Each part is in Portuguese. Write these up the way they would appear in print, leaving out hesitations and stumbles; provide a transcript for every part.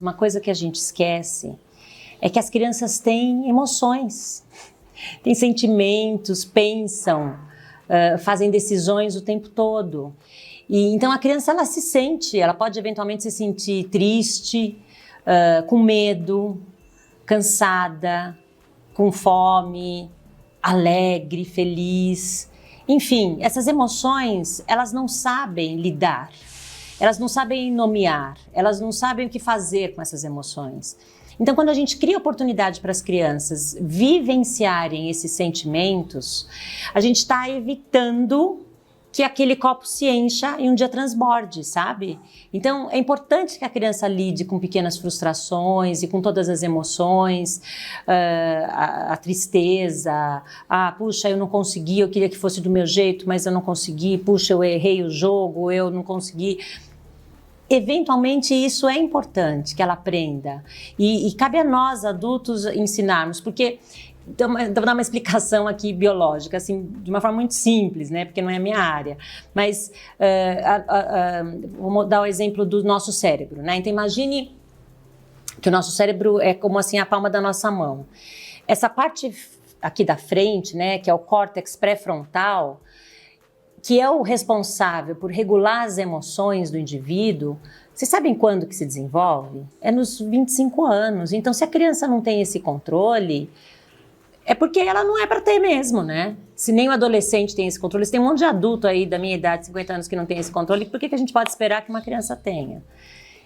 Uma coisa que a gente esquece é que as crianças têm emoções, têm sentimentos, pensam, fazem decisões o tempo todo. E então a criança ela se sente, ela pode eventualmente se sentir triste, com medo, cansada, com fome, alegre, feliz. Enfim, essas emoções, elas não sabem lidar. Elas não sabem nomear, elas não sabem o que fazer com essas emoções. Então, quando a gente cria oportunidade para as crianças vivenciarem esses sentimentos, a gente está evitando que aquele copo se encha e um dia transborde, sabe? Então, é importante que a criança lide com pequenas frustrações e com todas as emoções, a tristeza, puxa, eu não consegui, eu queria que fosse do meu jeito, mas eu não consegui, puxa, eu errei o jogo, eu não consegui. Eventualmente isso é importante que ela aprenda e cabe a nós adultos ensinarmos, porque vou dar uma explicação aqui biológica, assim, de uma forma muito simples, né, porque não é a minha área, mas vou dar o exemplo do nosso cérebro, né, então imagine que o nosso cérebro é como assim a palma da nossa mão. Essa parte aqui da frente, né, que é o córtex pré-frontal, que é o responsável por regular as emoções do indivíduo, vocês sabem quando que se desenvolve? É nos 25 anos. Então, se a criança não tem esse controle, é porque ela não é para ter mesmo, né? Se nem o adolescente tem esse controle, se tem um monte de adulto aí da minha idade, 50 anos, que não tem esse controle, por que a gente pode esperar que uma criança tenha?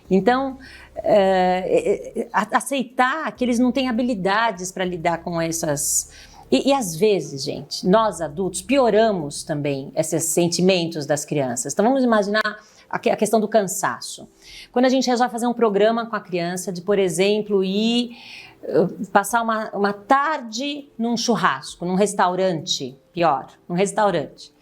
Então, aceitar que eles não têm habilidades para lidar com essas... E às vezes, gente, nós adultos pioramos também esses sentimentos das crianças. Então vamos imaginar a questão do cansaço. Quando a gente resolve fazer um programa com a criança de, por exemplo, ir passar uma tarde num churrasco, num restaurante, pior, num restaurante.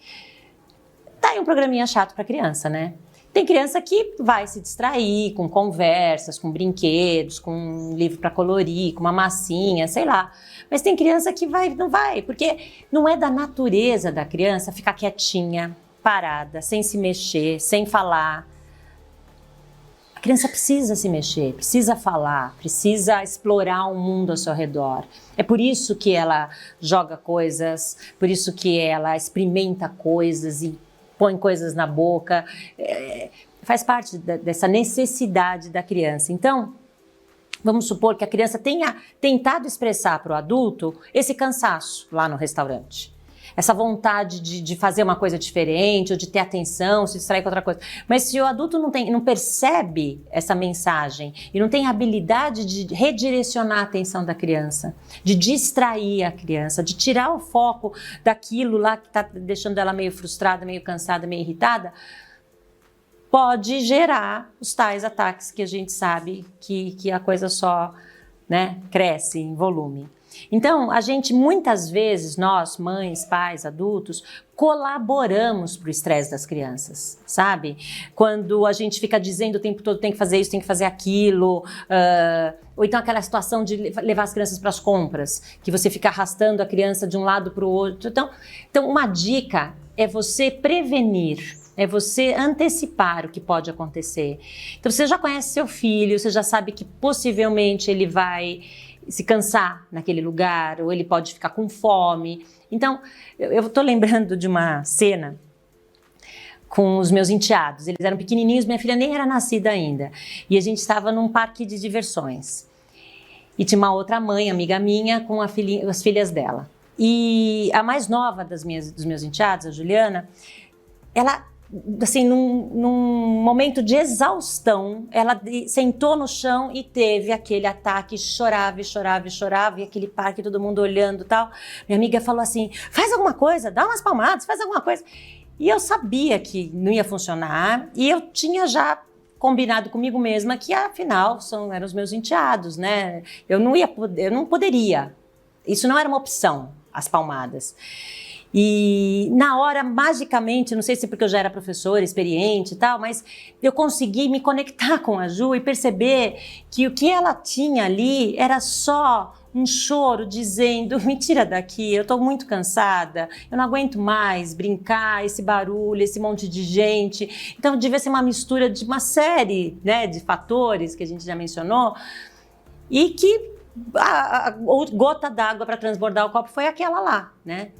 Tá aí um programinha chato para criança, né? Tem criança que vai se distrair com conversas, com brinquedos, com um livro para colorir, com uma massinha, sei lá. Mas tem criança que não vai, porque não é da natureza da criança ficar quietinha, parada, sem se mexer, sem falar. A criança precisa se mexer, precisa falar, precisa explorar o mundo ao seu redor. É por isso que ela joga coisas, por isso que ela experimenta coisas e põe coisas na boca, faz parte dessa necessidade da criança. Então, vamos supor que a criança tenha tentado expressar para o adulto esse cansaço lá no restaurante. Essa vontade de fazer uma coisa diferente, ou de ter atenção, se distrair com outra coisa. Mas se o adulto não percebe essa mensagem e não tem a habilidade de redirecionar a atenção da criança, de distrair a criança, de tirar o foco daquilo lá que está deixando ela meio frustrada, meio cansada, meio irritada, pode gerar os tais ataques que a gente sabe que a coisa só, né, cresce em volume. Então, a gente muitas vezes, nós, mães, pais, adultos, colaboramos para o estresse das crianças, sabe? Quando a gente fica dizendo o tempo todo tem que fazer isso, tem que fazer aquilo, ou então aquela situação de levar as crianças para as compras, que você fica arrastando a criança de um lado para o outro. Então, uma dica é você prevenir. É você antecipar o que pode acontecer. Então, você já conhece seu filho, você já sabe que possivelmente ele vai se cansar naquele lugar, ou ele pode ficar com fome. Então, eu estou lembrando de uma cena com os meus enteados. Eles eram pequenininhos, minha filha nem era nascida ainda. E a gente estava num parque de diversões. E tinha uma outra mãe, amiga minha, com as filhas dela. E a mais nova dos meus enteados, a Juliana, ela... assim, num momento de exaustão, ela sentou no chão e teve aquele ataque, chorava, e aquele parque, todo mundo olhando e tal. Minha amiga falou assim, faz alguma coisa, dá umas palmadas, faz alguma coisa. E eu sabia que não ia funcionar, e eu tinha já combinado comigo mesma que, afinal, eram os meus enteados, né? Eu não poderia, isso não era uma opção, as palmadas. E na hora, magicamente, não sei se porque eu já era professora, experiente e tal, mas eu consegui me conectar com a Ju e perceber que o que ela tinha ali era só um choro dizendo, me tira daqui, eu tô muito cansada, eu não aguento mais brincar, esse barulho, esse monte de gente. Então devia ser uma mistura de uma série, né, de fatores que a gente já mencionou, e que a gota d'água para transbordar o copo foi aquela lá, né?